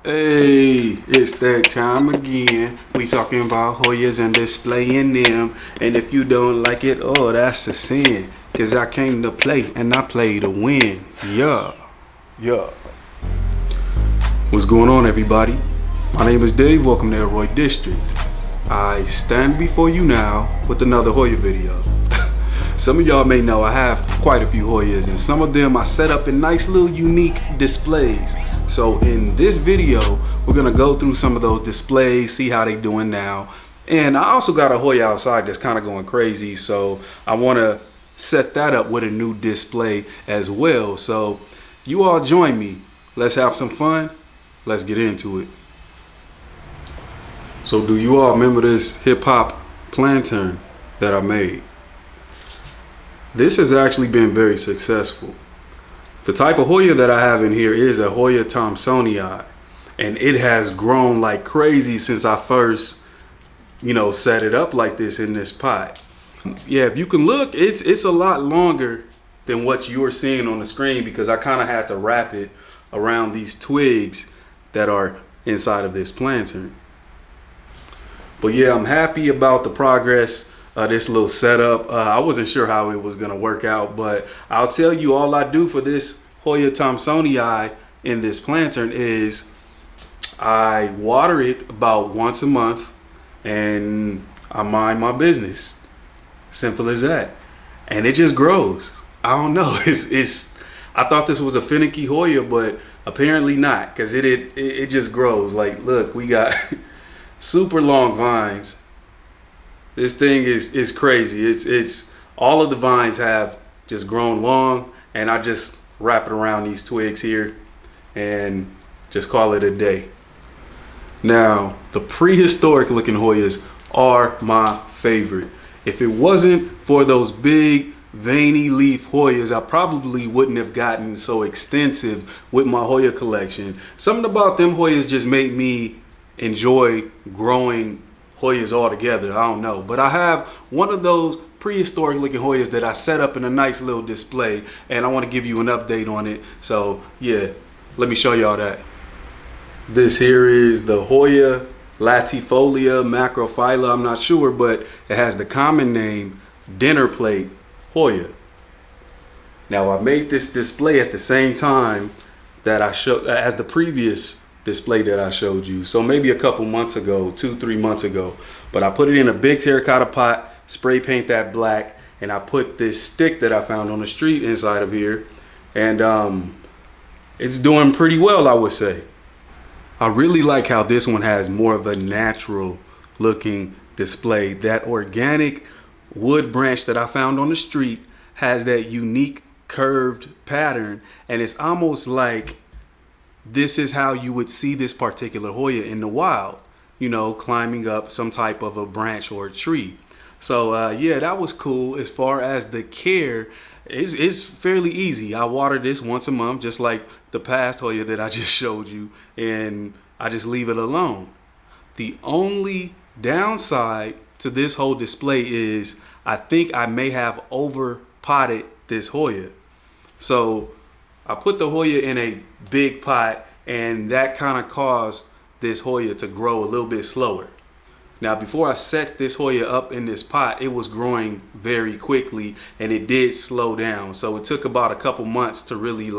Hey, it's that time again. We talking about Hoyas and displaying them. And if you don't like it, oh, that's a sin. Cause I came to play and I play to win. Yeah. Yeah. What's going on, everybody? My name is Dave. Welcome to Elroy District. I stand before you now with another Hoya video. Some of y'all may know I have quite a few Hoyas, and some of them I set up in nice little unique displays. So in this video, we're gonna go through some of those displays, see how they doing now. And I also got a Hoya outside that's kind of going crazy, so I wanna set that up with a new display as well. So you all join me. Let's have some fun. Let's get into it. So do you all remember this hip hop lantern that I made? This has actually been very successful. The type of Hoya that I have in here is a Hoya Tomsoney, and it has grown like crazy since I first, set it up like this in this pot. Yeah, if you can look, it's a lot longer than what you're seeing on the screen because I kind of had to wrap it around these twigs that are inside of this lantern. But yeah, I'm happy about the progress. This little setup. I wasn't sure how it was gonna work out, but I'll tell you, all I do for this Hoya Tomsoney in this lantern is I water it about once a month and I mind my business. Simple as that. And it just grows. I don't know. It's I thought this was a finicky Hoya, but apparently not, because it just grows. Like, look, we got super long vines. This thing is crazy. It's all of the vines have just grown long, and I just wrap it around these twigs here and just call it a day. Now, the prehistoric looking Hoyas are my favorite. If it wasn't for those big veiny leaf Hoyas, I probably wouldn't have gotten so extensive with my Hoya collection. Something about them Hoyas just made me enjoy growing Hoyas all together. I don't know, but I have one of those prehistoric looking Hoyas that I set up in a nice little display, and I want to give you an update on it. So yeah, let me show y'all that. This here is the Hoya latifolia macrophylla. I'm not sure, but it has the common name dinner plate Hoya. Now I made this display at the same time that I showed as the previous display that I showed you. So maybe a couple months ago, 2-3 months ago, but I put it in a big terracotta pot, spray paint that black, and I put this stick that I found on the street inside of here, and it's doing pretty well, I would say. I really like how this one has more of a natural looking display. That organic wood branch that I found on the street has that unique curved pattern, and it's almost like this is how you would see this particular Hoya in the wild, climbing up some type of a branch or a tree. So yeah, that was cool. As far as the care, it's fairly easy. I water this once a month, just like the past Hoya that I just showed you, and I just leave it alone. The only downside to this whole display is I think I may have over potted this Hoya. So I put the Hoya in a big pot, and that kind of caused this Hoya to grow a little bit slower. Now, before I set this Hoya up in this pot, it was growing very quickly, and it did slow down. So it took about a couple months to really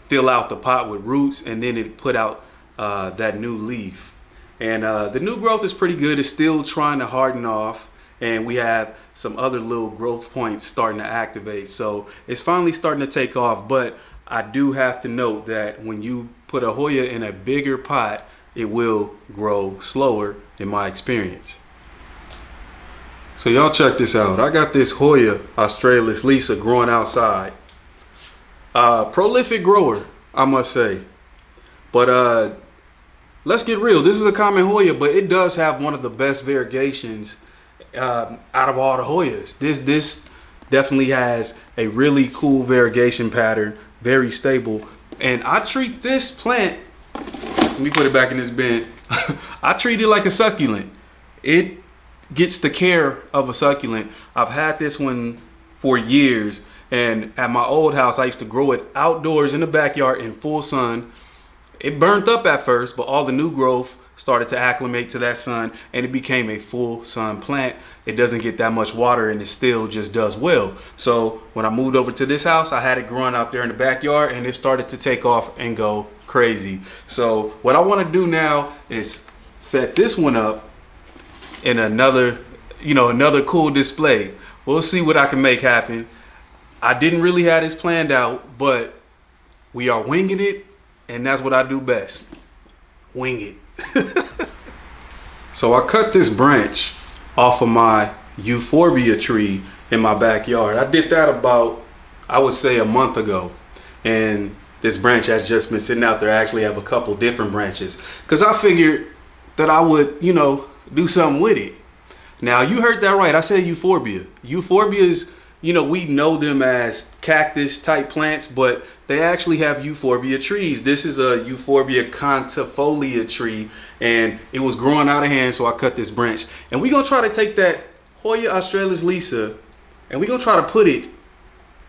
fill out the pot with roots, and then it put out that new leaf. And the new growth is pretty good. It's still trying to harden off, and we have some other little growth points starting to activate. So it's finally starting to take off, but I do have to note that when you put a Hoya in a bigger pot, it will grow slower in my experience. So y'all check this out. I got this Hoya Australis Lisa growing outside. Prolific grower, I must say. But let's get real. This is a common Hoya, but it does have one of the best variegations out of all the Hoyas. This definitely has a really cool variegation pattern, very stable. And I treat this plant, let me put it back in this bin. I treat it like a succulent. It gets the care of a succulent. I've had this one for years, and at my old house I used to grow it outdoors in the backyard in full sun. it burnt up at first, but all the new growth started to acclimate to that sun, and it became a full sun plant. It doesn't get that much water, and it still just does well. So when I moved over to this house, I had it growing out there in the backyard, and it started to take off and go crazy. So what I want to do now is set this one up in another cool display. We'll see what I can make happen. I didn't really have this planned out, but we are winging it, and that's what I do best. Wing it. So I cut this branch off of my euphorbia tree in my backyard. I did that about, I would say, a month ago, and this branch has just been sitting out there. I actually have a couple different branches because I figured that I would, do something with it. Now, you heard that right. I said euphorbia. Euphorbia is, we know them as cactus type plants, but they actually have euphorbia trees. This is a euphorbia contifolia tree, and it was growing out of hand, so I cut this branch. And we're going to try to take that Hoya Australis Lisa, and we're going to try to put it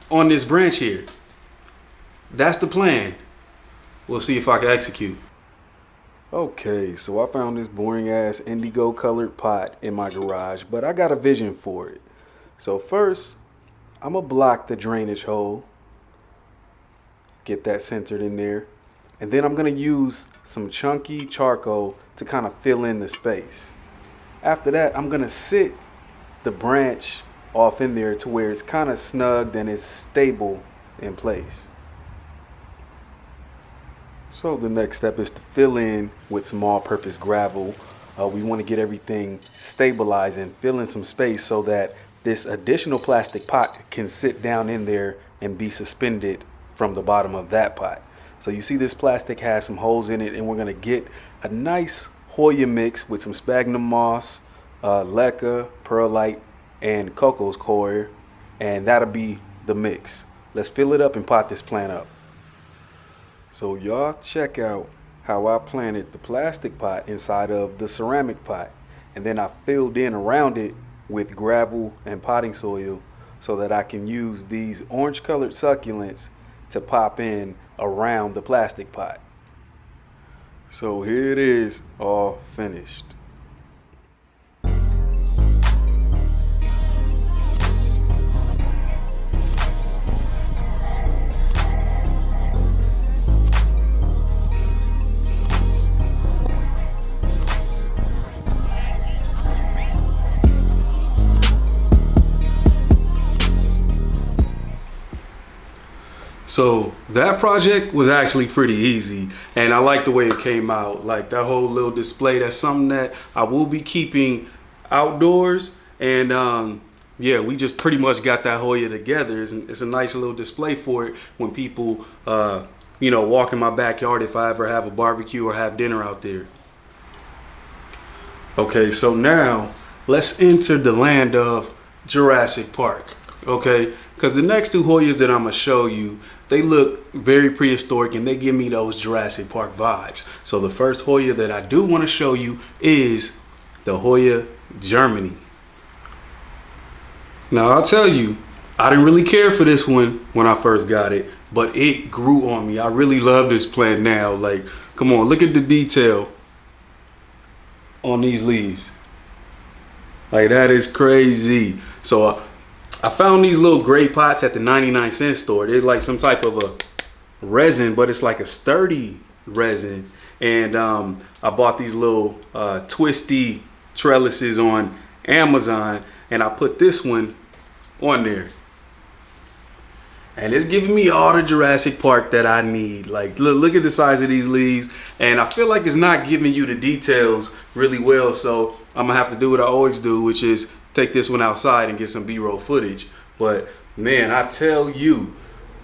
on this branch here. That's the plan. We'll see if I can execute. Okay, so I found this boring ass indigo colored pot in my garage, but I got a vision for it. So first, I'm gonna block the drainage hole, get that centered in there, and then I'm gonna use some chunky charcoal to kind of fill in the space. After that, I'm gonna sit the branch off in there to where it's kind of snugged and it's stable in place. So the next step is to fill in with some all-purpose gravel. We want to get everything stabilized and fill in some space so that this additional plastic pot can sit down in there and be suspended from the bottom of that pot. So you see this plastic has some holes in it, and we're going to get a nice Hoya mix with some sphagnum moss, leca, perlite, and coco's coir, and that'll be the mix. Let's fill it up and pot this plant up. So y'all check out how I planted the plastic pot inside of the ceramic pot, and then I filled in around it with gravel and potting soil so that I can use these orange colored succulents to pop in around the plastic pot. So here it is, all finished. So that project was actually pretty easy, and I like the way it came out. Like that whole little display, that's something that I will be keeping outdoors. And yeah, we just pretty much got that Hoya together. It's a nice little display for it when people, walk in my backyard if I ever have a barbecue or have dinner out there. Okay, so now let's enter the land of Jurassic Park. Okay, because the next two Hoyas that I'm gonna show you, they look very prehistoric and they give me those Jurassic Park vibes. So the first Hoya that I do want to show you is the Hoya Germany. Now I'll tell you, I didn't really care for this one when I first got it, but it grew on me. I really love this plant now. Like, come on, look at the detail on these leaves. Like, that is crazy. So I found these little gray pots at the 99-cent store. They're like some type of a resin, but it's like a sturdy resin. And I bought these little twisty trellises on Amazon, and I put this one on there. And it's giving me all the Jurassic Park that I need. Like, look at the size of these leaves. And I feel like it's not giving you the details really well. So I'm gonna have to do what I always do, which is take this one outside and get some B-roll footage. But man, I tell you,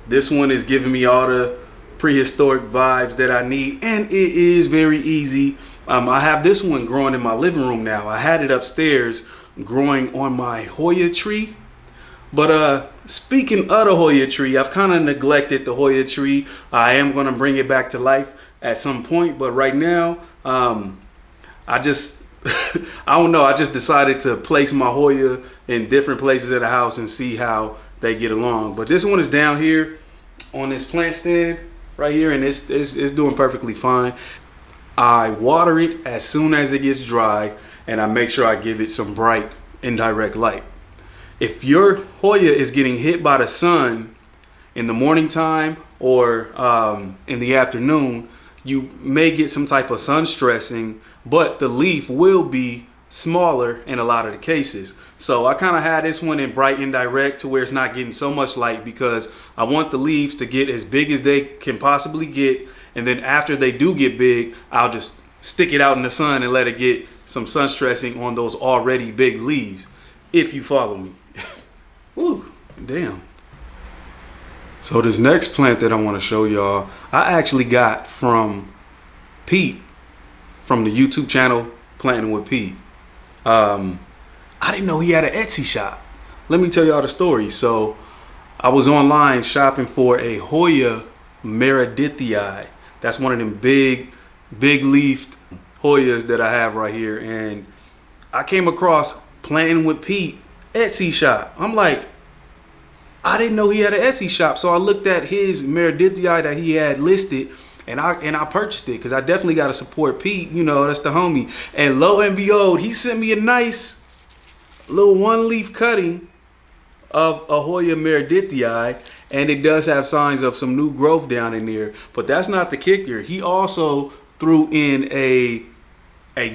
this one is giving me all the prehistoric vibes that I need, and it is very easy. I have this one growing in my living room now. I had it upstairs growing on my Hoya tree. But speaking of the Hoya tree, I've kind of neglected the Hoya tree. I am going to bring it back to life at some point, but right now, I just I don't know. I just decided to place my Hoya in different places of the house and see how they get along. But this one is down here on this plant stand right here, and it's doing perfectly fine. I water it as soon as it gets dry, and I make sure I give it some bright indirect light. If your Hoya is getting hit by the sun in the morning time or in the afternoon, you may get some type of sun stressing, but the leaf will be smaller in a lot of the cases. So I kind of had this one in bright indirect to where it's not getting so much light, because I want the leaves to get as big as they can possibly get, and then after they do get big, I'll just stick it out in the sun and let it get some sun stressing on those already big leaves, if you follow me. Woo, damn. So this next plant that I want to show y'all, I actually got from Pete, from the YouTube channel Planting with Pete. I didn't know he had an Etsy shop. Let me tell y'all the story. So I was online shopping for a Hoya Meridi. That's one of them big leafed Hoyas that I have right here, and I came across Planting with Pete Etsy shop. I'm like, I didn't know he had an Etsy shop, so I looked at his Meridi that he had listed, and I purchased it, because I definitely got to support Pete. You know, that's the homie. And lo and behold, he sent me a nice little one leaf cutting of a Hoya Meridi, and it does have signs of some new growth down in there. But that's not the kicker. He also threw in a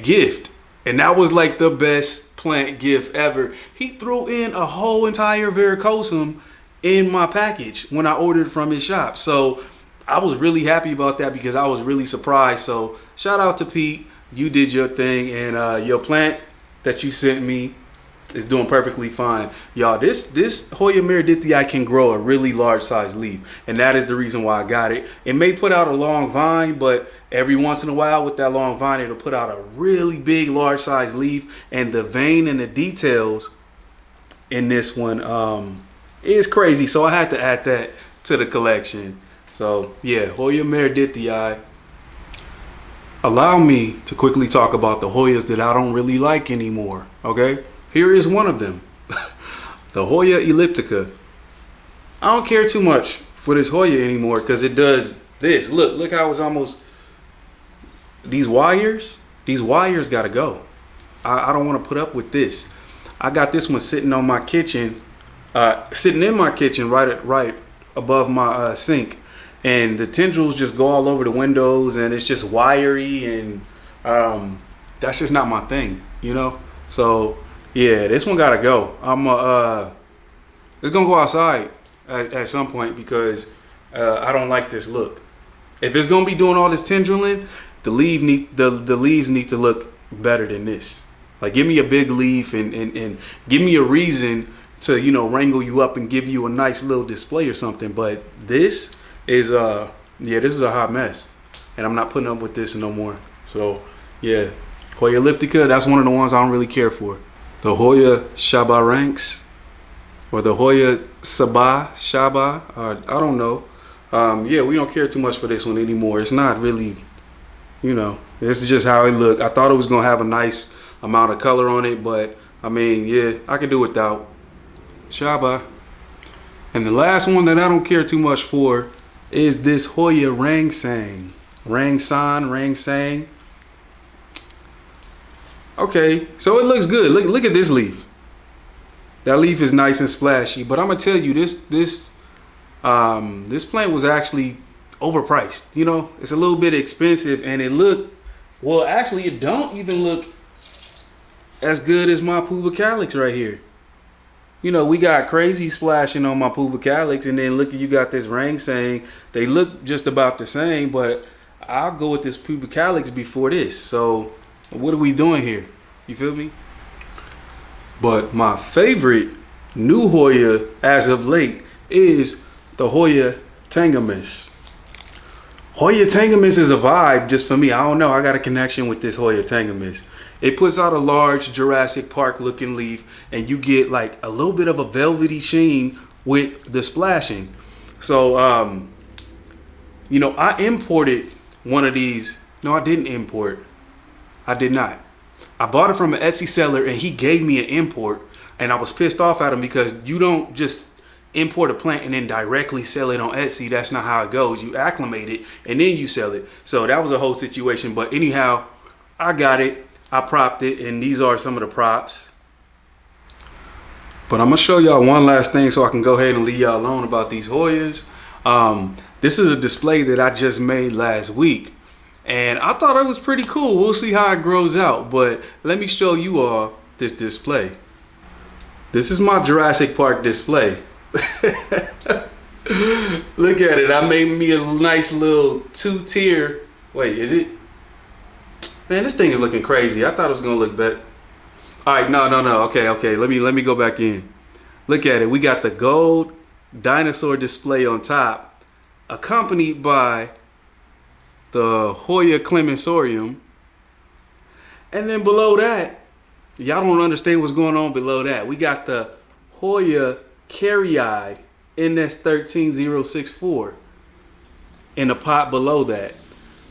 gift, and that was like the best plant gift ever. He threw in a whole entire varicosum in my package when I ordered from his shop. So I was really happy about that, because I was really surprised. So shout out to Pete, you did your thing, and your plant that you sent me is doing perfectly fine. Y'all, this Hoya Meridi can grow a really large size leaf, and that is the reason why I got it. It may put out a long vine, but every once in a while with that long vine, it'll put out a really big large size leaf, and the vein and the details in this one is crazy. So I had to add that to the collection. So yeah, Hoya Meridi. Allow me to quickly talk about the Hoyas that I don't really like anymore. Okay, here is one of them. The Hoya Litica. I don't care too much for this Hoya anymore, because it does this. Look how it's almost, these wires gotta go. I don't want to put up with this. I got this one sitting on my kitchen, sitting in my kitchen right above my sink, and the tendrils just go all over the windows, and it's just wiry, and that's just not my thing, you know. So yeah, this one gotta go. It's gonna go outside at some point, because I don't like this look. If it's gonna be doing all this tendriling, the leaves need to look better than this. Like, give me a big leaf and give me a reason to, you know, wrangle you up and give you a nice little display or something. But this is this is a hot mess, and I'm not putting up with this no more. So yeah, Hoya Litica, that's one of the ones I don't really care for. The Hoya Ranks, or the Hoya Shaba, I don't know. Yeah, we don't care too much for this one anymore. It's not really, you know, this is just how it looked. I thought it was gonna have a nice amount of color on it, but I mean, yeah, I can do without. Shaba. And the last one that I don't care too much for is this Hoya Ransang. Ransang. Okay, so it looks good. Look at this leaf. That leaf is nice and splashy, but I'm gonna tell you, this plant was actually overpriced. You know, it's a little bit expensive, and actually it don't even look as good as my Pubicalyx right here. You know, we got crazy splashing on my Pubicalyx, and then look, you got this Ransang. They look just about the same, but I'll go with this Pubicalyx before this. So what are we doing here? You feel me? But my favorite new Hoya as of late is the Hoya Tangamus. Hoya Tangamus is a vibe just for me. I don't know, I got a connection with this Hoya Tangamus. It puts out a large Jurassic Park looking leaf, and you get like a little bit of a velvety sheen with the splashing. So you know, I imported one of these. No, I didn't import. I did not. I bought it from an Etsy seller, and he gave me an import, and I was pissed off at him because you don't just import a plant and then directly sell it on Etsy. That's not how it goes. You acclimate it and then you sell it. So that was a whole situation. But anyhow, I got it. I propped it, and these are some of the props. But I'm gonna show y'all one last thing so I can go ahead and leave y'all alone about these Hoyas. This is a display that I just made last week, and I thought it was pretty cool. We'll see how it grows out, but let me show you all this display. This is my Jurassic Park display. Look at it. I made me a nice little 2-tier. Wait, is it? Man, this thing is looking crazy. I thought it was gonna look better. All right, no. Okay. Let me go back in. Look at it. We got the gold dinosaur display on top, accompanied by the Hoya Clemensorium, and then below that, y'all don't understand what's going on below that. We got the Hoya Carrii NS13064 in the pot below that.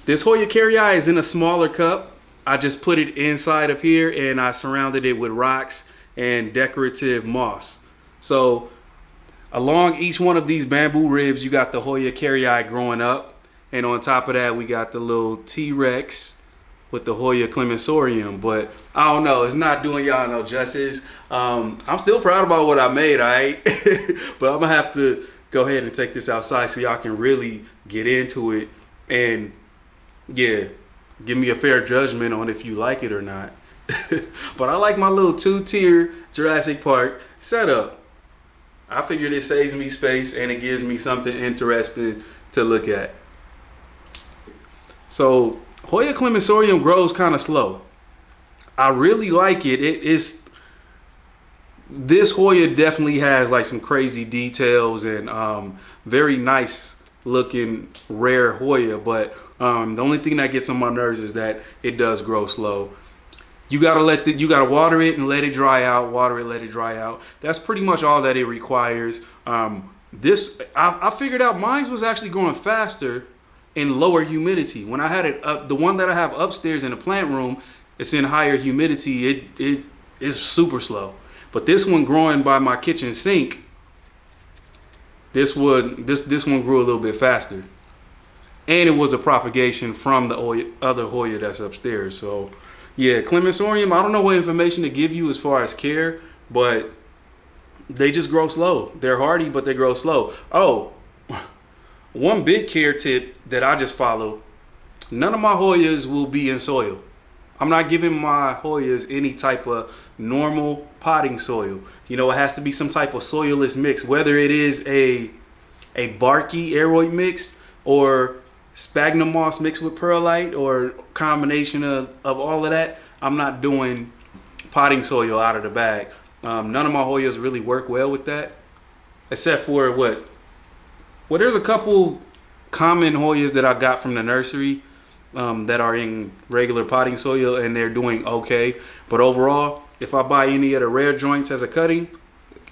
This Hoya Carrii is in a smaller cup. I just put it inside of here and I surrounded it with rocks and decorative moss. So along each one of these bamboo ribs, you got the Hoya Carrii growing up. And on top of that, we got the little T-Rex with the Hoya Clemensorium. But I don't know, it's not doing y'all no justice. I'm still proud about what I made, all right? But I'm gonna have to go ahead and take this outside so y'all can really get into it and, yeah, give me a fair judgment on if you like it or not. But I like my little 2-tier Jurassic Park setup. I figured it saves me space and it gives me something interesting to look at. So Hoya Clemensorium grows kind of slow. I really like it. This Hoya definitely has like some crazy details and very nice looking rare Hoya, but the only thing that gets on my nerves is that it does grow slow. You gotta water it and let it dry out. Water it, let it dry out. That's pretty much all that it requires. I figured out mine was actually growing faster in lower humidity. When I had it up, the one that I have upstairs in the plant room, it's in higher humidity. It is super slow. But this one growing by my kitchen sink, this one grew a little bit faster. And it was a propagation from the other Hoya that's upstairs. So yeah, Clemensorium, I don't know what information to give you as far as care, but they just grow slow. They're hardy, but they grow slow. Oh, one big care tip that I just follow: none of my Hoyas will be in soil. I'm not giving my Hoyas any type of normal potting soil. You know, it has to be some type of soilless mix, whether it is a barky aeroid mix or sphagnum moss mixed with perlite or combination of all of that. I'm not doing potting soil out of the bag. None of my Hoyas really work well with that, except for well, there's a couple common Hoyas that I got from the nursery that are in regular potting soil and they're doing okay. But overall, if I buy any of the rare joints as a cutting,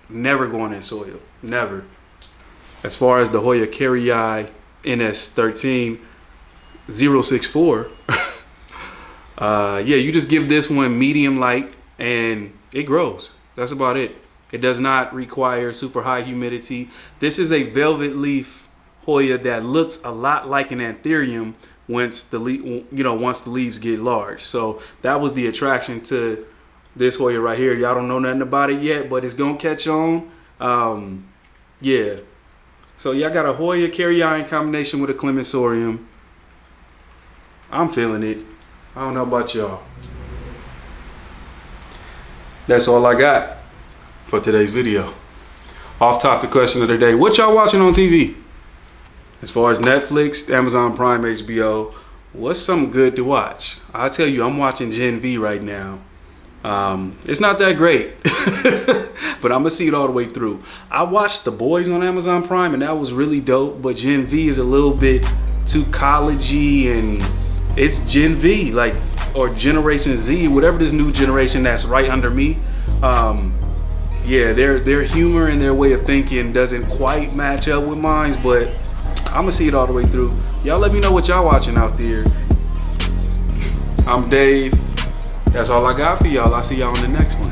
never going in soil, never. As far as the Hoya Carrii NS13064, yeah, you just give this one medium light and it grows. That's about it. It does not require super high humidity. This is a velvet leaf Hoya that looks a lot like an anthurium once the leaves get large. So that was the attraction to this Hoya right here. Y'all don't know nothing about it yet, but it's gonna catch on. Yeah. So y'all got a Hoya Carrii in combination with a Clemensorium. I'm feeling it. I don't know about y'all. That's all I got for today's video. Off topic question of the day: what y'all watching on TV? As far as Netflix, Amazon Prime, HBO, what's something good to watch? I'll tell you, I'm watching Gen V right now. It's not that great, but I'm gonna see it all the way through. I watched The Boys on Amazon Prime and that was really dope, but Gen V is a little bit too collegey, and it's Gen V, like, or Generation Z, whatever this new generation that's right under me. Yeah, their humor and their way of thinking doesn't quite match up with mine, but I'm gonna see it all the way through. Y'all let me know what y'all watching out there. I'm Dave. That's all I got for y'all. I'll see y'all on the next one.